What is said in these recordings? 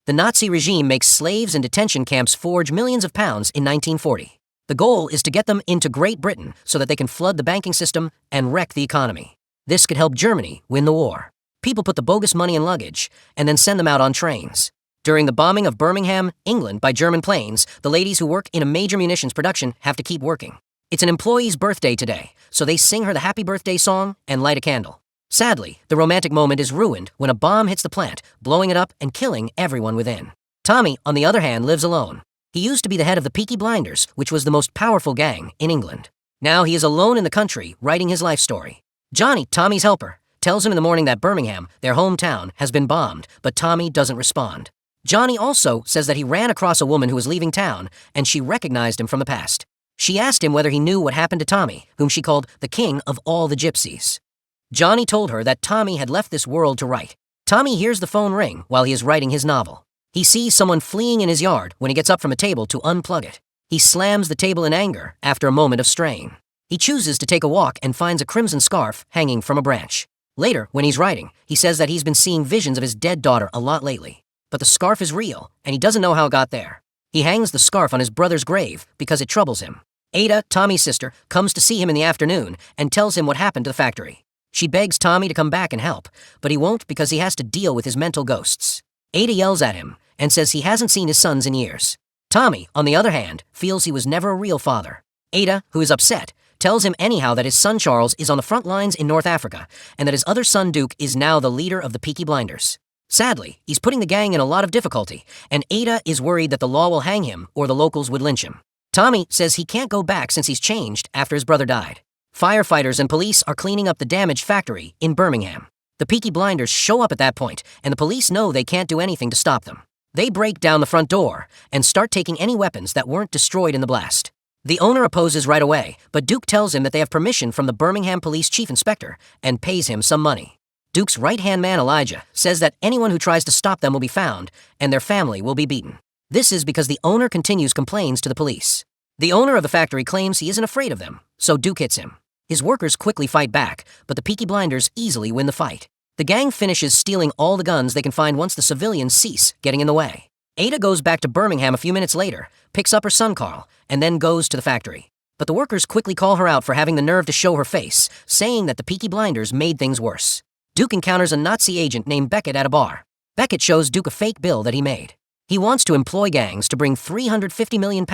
The Nazi regime makes slaves in detention camps forge millions of pounds in 1940. The goal is to get them into Great Britain so that they can flood the banking system and wreck the economy. This could help Germany win the war. People put the bogus money in luggage and then send them out on trains. During the bombing of Birmingham, England by German planes, the ladies who work in a major munitions production have to keep working. It's an employee's birthday today, so they sing her the happy birthday song and light a candle. Sadly, the romantic moment is ruined when a bomb hits the plant, blowing it up and killing everyone within. Tommy, on the other hand, lives alone. He used to be the head of the Peaky Blinders, which was the most powerful gang in England. Now he is alone in the country, writing his life story. Johnny, Tommy's helper, tells him in the morning that Birmingham, their hometown, has been bombed, but Tommy doesn't respond. Johnny also says that he ran across a woman who was leaving town, and she recognized him from the past. She asked him whether he knew what happened to Tommy, whom she called the king of all the gypsies. Johnny told her that Tommy had left this world to write. Tommy hears the phone ring while he is writing his novel. He sees someone fleeing in his yard when he gets up from a table to unplug it. He slams the table in anger after a moment of strain. He chooses to take a walk and finds a crimson scarf hanging from a branch. Later, when he's writing, he says that he's been seeing visions of his dead daughter a lot lately. But the scarf is real, and he doesn't know how it got there. He hangs the scarf on his brother's grave because it troubles him. Ada, Tommy's sister, comes to see him in the afternoon and tells him what happened to the factory. She begs Tommy to come back and help, but he won't because he has to deal with his mental ghosts. Ada yells at him and says he hasn't seen his sons in years. Tommy, on the other hand, feels he was never a real father. Ada, who is upset, tells him anyhow that his son Charles is on the front lines in North Africa and that his other son Duke is now the leader of the Peaky Blinders. Sadly, he's putting the gang in a lot of difficulty, and Ada is worried that the law will hang him or the locals would lynch him. Tommy says he can't go back since he's changed after his brother died. Firefighters and police are cleaning up the damaged factory in Birmingham. The Peaky Blinders show up at that point, and the police know they can't do anything to stop them. They break down the front door and start taking any weapons that weren't destroyed in the blast. The owner opposes right away, but Duke tells him that they have permission from the Birmingham Police Chief Inspector and pays him some money. Duke's right-hand man, Elijah, says that anyone who tries to stop them will be found, and their family will be beaten. This is because the owner continues complaints to the police. The owner of the factory claims he isn't afraid of them, so Duke hits him. His workers quickly fight back, but the Peaky Blinders easily win the fight. The gang finishes stealing all the guns they can find once the civilians cease getting in the way. Ada goes back to Birmingham a few minutes later, picks up her son Carl, and then goes to the factory. But the workers quickly call her out for having the nerve to show her face, saying that the Peaky Blinders made things worse. Duke encounters a Nazi agent named Beckett at a bar. Beckett shows Duke a fake bill that he made. He wants to employ gangs to bring £350 million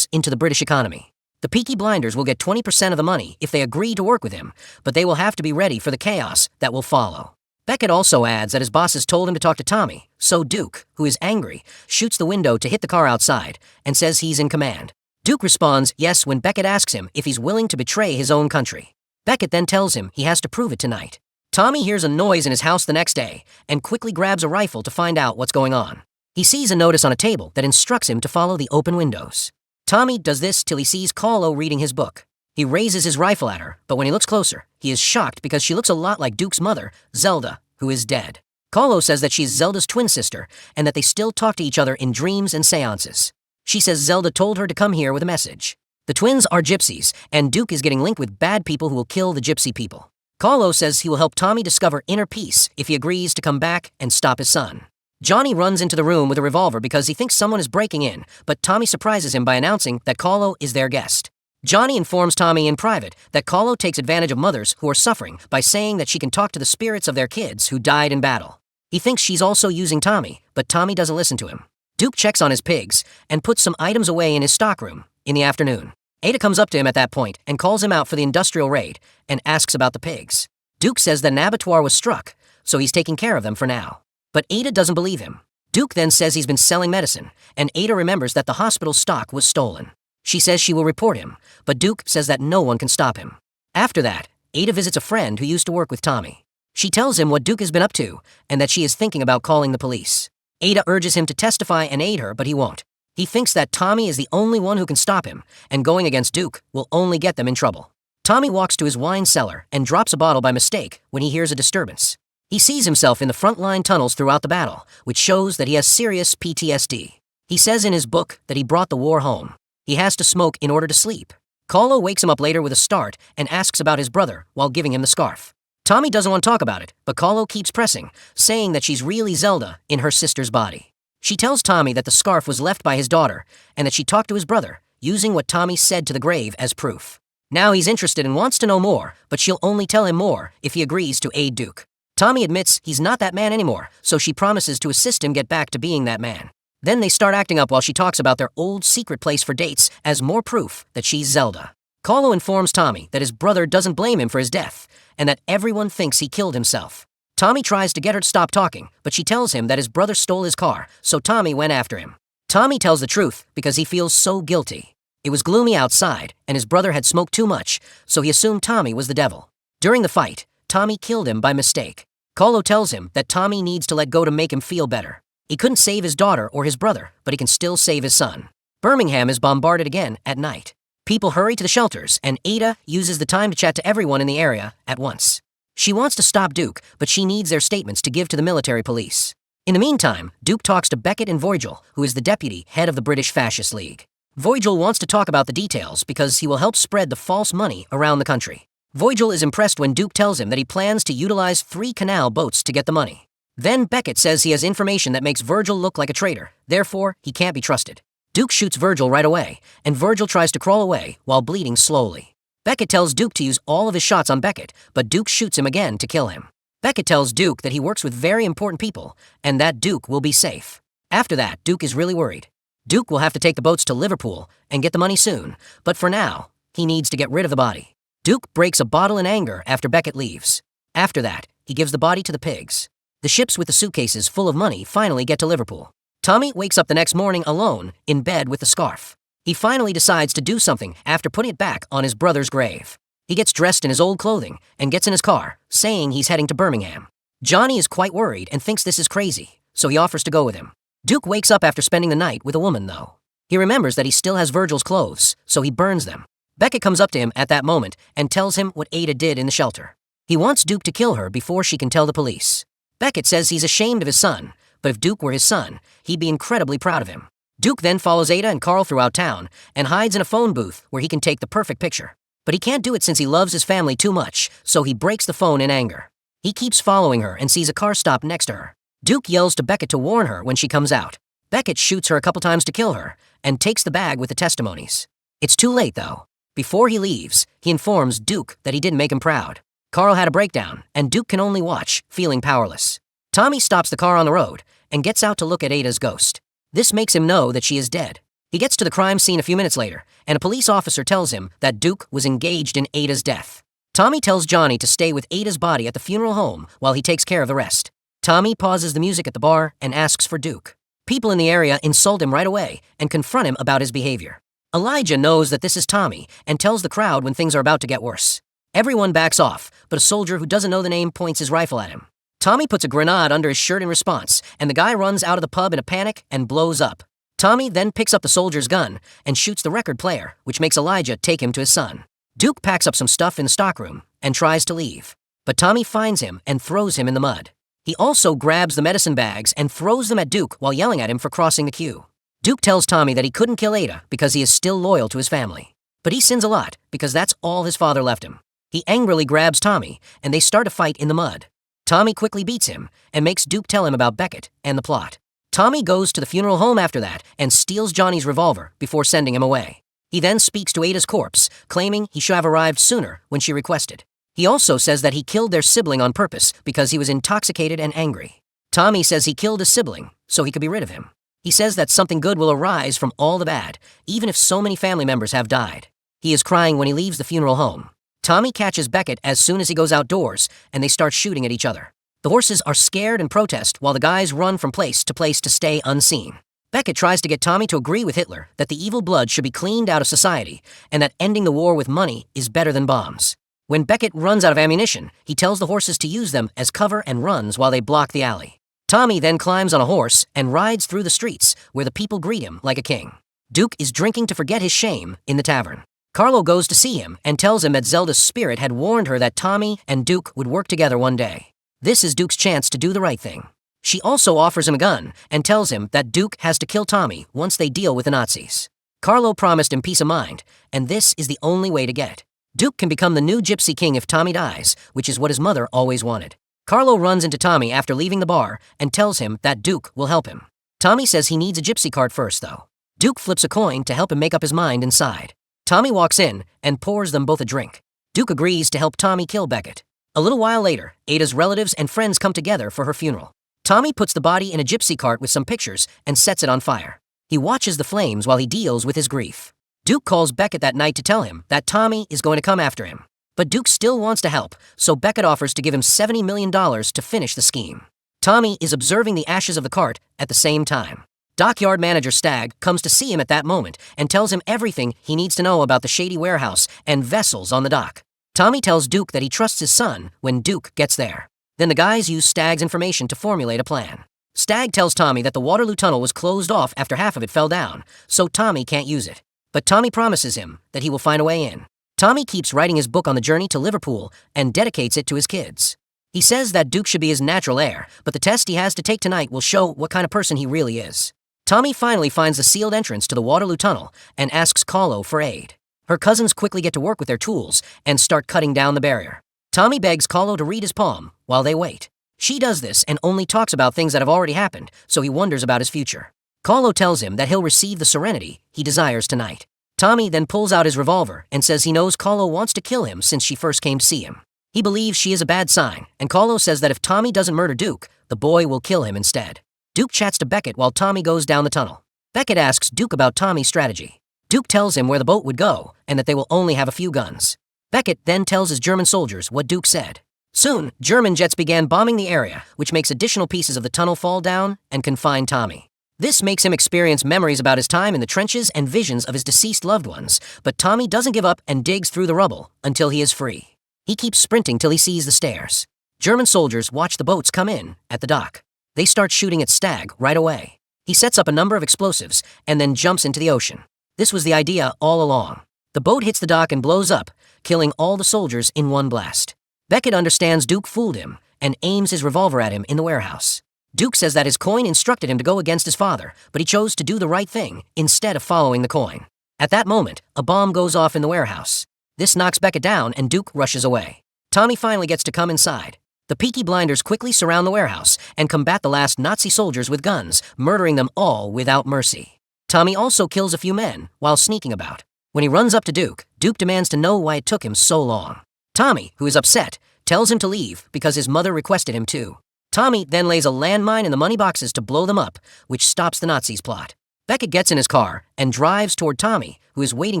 into the British economy. The Peaky Blinders will get 20% of the money if they agree to work with him, but they will have to be ready for the chaos that will follow. Beckett also adds that his bosses told him to talk to Tommy, so Duke, who is angry, shoots the window to hit the car outside and says he's in command. Duke responds yes when Beckett asks him if he's willing to betray his own country. Beckett then tells him he has to prove it tonight. Tommy hears a noise in his house the next day and quickly grabs a rifle to find out what's going on. He sees a notice on a table that instructs him to follow the open windows. Tommy does this till he sees Carlo reading his book. He raises his rifle at her, but when he looks closer, he is shocked because she looks a lot like Duke's mother, Zelda, who is dead. Carlo says that she's Zelda's twin sister and that they still talk to each other in dreams and seances. She says Zelda told her to come here with a message. The twins are gypsies, and Duke is getting linked with bad people who will kill the gypsy people. Carlo says he will help Tommy discover inner peace if he agrees to come back and stop his son. Johnny runs into the room with a revolver because he thinks someone is breaking in, but Tommy surprises him by announcing that Carlo is their guest. Johnny informs Tommy in private that Carlo takes advantage of mothers who are suffering by saying that she can talk to the spirits of their kids who died in battle. He thinks she's also using Tommy, but Tommy doesn't listen to him. Duke checks on his pigs and puts some items away in his stockroom in the afternoon. Ada comes up to him at that point and calls him out for the industrial raid and asks about the pigs. Duke says that an abattoir was struck, so he's taking care of them for now. But Ada doesn't believe him. Duke then says he's been selling medicine, and Ada remembers that the hospital stock was stolen. She says she will report him, but Duke says that no one can stop him. After that, Ada visits a friend who used to work with Tommy. She tells him what Duke has been up to, and that she is thinking about calling the police. Ada urges him to testify and aid her, but he won't. He thinks that Tommy is the only one who can stop him, and going against Duke will only get them in trouble. Tommy walks to his wine cellar and drops a bottle by mistake when he hears a disturbance. He sees himself in the front-line tunnels throughout the battle, which shows that he has serious PTSD. He says in his book that he brought the war home. He has to smoke in order to sleep. Carlo wakes him up later with a start and asks about his brother while giving him the scarf. Tommy doesn't want to talk about it, but Carlo keeps pressing, saying that she's really Zelda in her sister's body. She tells Tommy that the scarf was left by his daughter and that she talked to his brother, using what Tommy said to the grave as proof. Now he's interested and wants to know more, but she'll only tell him more if he agrees to aid Duke. Tommy admits he's not that man anymore, so she promises to assist him get back to being that man. Then they start acting up while she talks about their old secret place for dates as more proof that she's Zelda. Carlo informs Tommy that his brother doesn't blame him for his death, and that everyone thinks he killed himself. Tommy tries to get her to stop talking, but she tells him that his brother stole his car, so Tommy went after him. Tommy tells the truth because he feels so guilty. It was gloomy outside, and his brother had smoked too much, so he assumed Tommy was the devil. During the fight, Tommy killed him by mistake. Carlo tells him that Tommy needs to let go to make him feel better. He couldn't save his daughter or his brother, but he can still save his son. Birmingham is bombarded again at night. People hurry to the shelters, and Ada uses the time to chat to everyone in the area at once. She wants to stop Duke, but she needs their statements to give to the military police. In the meantime, Duke talks to Beckett and Voigel, who is the deputy head of the British Fascist League. Voigel wants to talk about the details because he will help spread the false money around the country. Voigel is impressed when Duke tells him that he plans to utilize 3 canal boats to get the money. Then Beckett says he has information that makes Virgil look like a traitor, therefore he can't be trusted. Duke shoots Virgil right away, and Virgil tries to crawl away while bleeding slowly. Beckett tells Duke to use all of his shots on Beckett, but Duke shoots him again to kill him. Beckett tells Duke that he works with very important people, and that Duke will be safe. After that, Duke is really worried. Duke will have to take the boats to Liverpool and get the money soon, but for now, he needs to get rid of the body. Duke breaks a bottle in anger after Beckett leaves. After that, he gives the body to the pigs. The ships with the suitcases full of money finally get to Liverpool. Tommy wakes up the next morning alone, in bed with the scarf. He finally decides to do something after putting it back on his brother's grave. He gets dressed in his old clothing and gets in his car, saying he's heading to Birmingham. Johnny is quite worried and thinks this is crazy, so he offers to go with him. Duke wakes up after spending the night with a woman, though. He remembers that he still has Virgil's clothes, so he burns them. Beckett comes up to him at that moment and tells him what Ada did in the shelter. He wants Duke to kill her before she can tell the police. Beckett says he's ashamed of his son, but if Duke were his son, he'd be incredibly proud of him. Duke then follows Ada and Carl throughout town and hides in a phone booth where he can take the perfect picture. But he can't do it since he loves his family too much, so he breaks the phone in anger. He keeps following her and sees a car stop next to her. Duke yells to Beckett to warn her when she comes out. Beckett shoots her a couple times to kill her and takes the bag with the testimonies. It's too late, though. Before he leaves, he informs Duke that he didn't make him proud. Carl had a breakdown, and Duke can only watch, feeling powerless. Tommy stops the car on the road and gets out to look at Ada's ghost. This makes him know that she is dead. He gets to the crime scene a few minutes later, and a police officer tells him that Duke was engaged in Ada's death. Tommy tells Johnny to stay with Ada's body at the funeral home while he takes care of the rest. Tommy pauses the music at the bar and asks for Duke. People in the area insult him right away and confront him about his behavior. Elijah knows that this is Tommy and tells the crowd when things are about to get worse. Everyone backs off, but a soldier who doesn't know the name points his rifle at him. Tommy puts a grenade under his shirt in response, and the guy runs out of the pub in a panic and blows up. Tommy then picks up the soldier's gun and shoots the record player, which makes Elijah take him to his son. Duke packs up some stuff in the stockroom and tries to leave, but Tommy finds him and throws him in the mud. He also grabs the medicine bags and throws them at Duke while yelling at him for crossing the queue. Duke tells Tommy that he couldn't kill Ada because he is still loyal to his family. But he sins a lot because that's all his father left him. He angrily grabs Tommy, and they start a fight in the mud. Tommy quickly beats him and makes Duke tell him about Beckett and the plot. Tommy goes to the funeral home after that and steals Johnny's revolver before sending him away. He then speaks to Ada's corpse, claiming he should have arrived sooner when she requested. He also says that he killed their sibling on purpose because he was intoxicated and angry. Tommy says he killed his sibling so he could be rid of him. He says that something good will arise from all the bad, even if so many family members have died. He is crying when he leaves the funeral home. Tommy catches Beckett as soon as he goes outdoors, and they start shooting at each other. The horses are scared and protest while the guys run from place to stay unseen. Beckett tries to get Tommy to agree with Hitler that the evil blood should be cleaned out of society and that ending the war with money is better than bombs. When Beckett runs out of ammunition, he tells the horses to use them as cover and runs while they block the alley. Tommy then climbs on a horse and rides through the streets where the people greet him like a king. Duke is drinking to forget his shame in the tavern. Carlo goes to see him and tells him that Zelda's spirit had warned her that Tommy and Duke would work together one day. This is Duke's chance to do the right thing. She also offers him a gun and tells him that Duke has to kill Tommy once they deal with the Nazis. Carlo promised him peace of mind, and this is the only way to get it. Duke can become the new Gypsy King if Tommy dies, which is what his mother always wanted. Carlo runs into Tommy after leaving the bar and tells him that Duke will help him. Tommy says he needs a gypsy cart first, though. Duke flips a coin to help him make up his mind inside. Tommy walks in and pours them both a drink. Duke agrees to help Tommy kill Beckett. A little while later, Ada's relatives and friends come together for her funeral. Tommy puts the body in a gypsy cart with some pictures and sets it on fire. He watches the flames while he deals with his grief. Duke calls Beckett that night to tell him that Tommy is going to come after him. But Duke still wants to help, so Beckett offers to give him $70 million to finish the scheme. Tommy is observing the ashes of the cart at the same time. Dockyard manager Stagg comes to see him at that moment and tells him everything he needs to know about the shady warehouse and vessels on the dock. Tommy tells Duke that he trusts his son when Duke gets there. Then the guys use Stagg's information to formulate a plan. Stagg tells Tommy that the Waterloo Tunnel was closed off after half of it fell down, so Tommy can't use it. But Tommy promises him that he will find a way in. Tommy keeps writing his book on the journey to Liverpool and dedicates it to his kids. He says that Duke should be his natural heir, but the test he has to take tonight will show what kind of person he really is. Tommy finally finds the sealed entrance to the Waterloo Tunnel and asks Carlo for aid. Her cousins quickly get to work with their tools and start cutting down the barrier. Tommy begs Carlo to read his palm while they wait. She does this and only talks about things that have already happened, so he wonders about his future. Carlo tells him that he'll receive the serenity he desires tonight. Tommy then pulls out his revolver and says he knows Carlo wants to kill him since she first came to see him. He believes she is a bad sign, and Carlo says that if Tommy doesn't murder Duke, the boy will kill him instead. Duke chats to Beckett while Tommy goes down the tunnel. Beckett asks Duke about Tommy's strategy. Duke tells him where the boat would go and that they will only have a few guns. Beckett then tells his German soldiers what Duke said. Soon, German jets began bombing the area, which makes additional pieces of the tunnel fall down and confine Tommy. This makes him experience memories about his time in the trenches and visions of his deceased loved ones, but Tommy doesn't give up and digs through the rubble until he is free. He keeps sprinting till he sees the stairs. German soldiers watch the boats come in at the dock. They start shooting at Stagg right away. He sets up a number of explosives and then jumps into the ocean. This was the idea all along. The boat hits the dock and blows up, killing all the soldiers in one blast. Beckett understands Duke fooled him and aims his revolver at him in the warehouse. Duke says that his coin instructed him to go against his father, but he chose to do the right thing instead of following the coin. At that moment, a bomb goes off in the warehouse. This knocks Beckett down and Duke rushes away. Tommy finally gets to come inside. The Peaky Blinders quickly surround the warehouse and combat the last Nazi soldiers with guns, murdering them all without mercy. Tommy also kills a few men while sneaking about. When he runs up to Duke, Duke demands to know why it took him so long. Tommy, who is upset, tells him to leave because his mother requested him to. Tommy then lays a landmine in the money boxes to blow them up, which stops the Nazis' plot. Beckett gets in his car and drives toward Tommy, who is waiting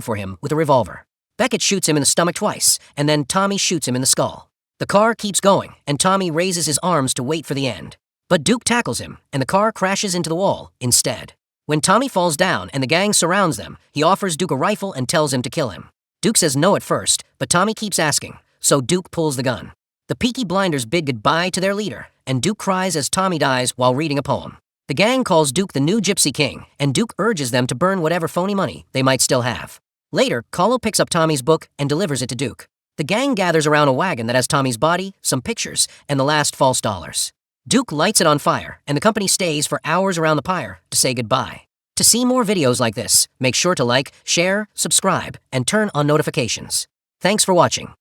for him with a revolver. Beckett shoots him in the stomach twice, and then Tommy shoots him in the skull. The car keeps going, and Tommy raises his arms to wait for the end. But Duke tackles him, and the car crashes into the wall instead. When Tommy falls down and the gang surrounds them, he offers Duke a rifle and tells him to kill him. Duke says no at first, but Tommy keeps asking, so Duke pulls the gun. The Peaky Blinders bid goodbye to their leader, and Duke cries as Tommy dies while reading a poem. The gang calls Duke the new Gypsy King, and Duke urges them to burn whatever phony money they might still have. Later, Carlo picks up Tommy's book and delivers it to Duke. The gang gathers around a wagon that has Tommy's body, some pictures, and the last false dollars. Duke lights it on fire, and the company stays for hours around the pyre to say goodbye. To see more videos like this, make sure to like, share, subscribe, and turn on notifications. Thanks for watching.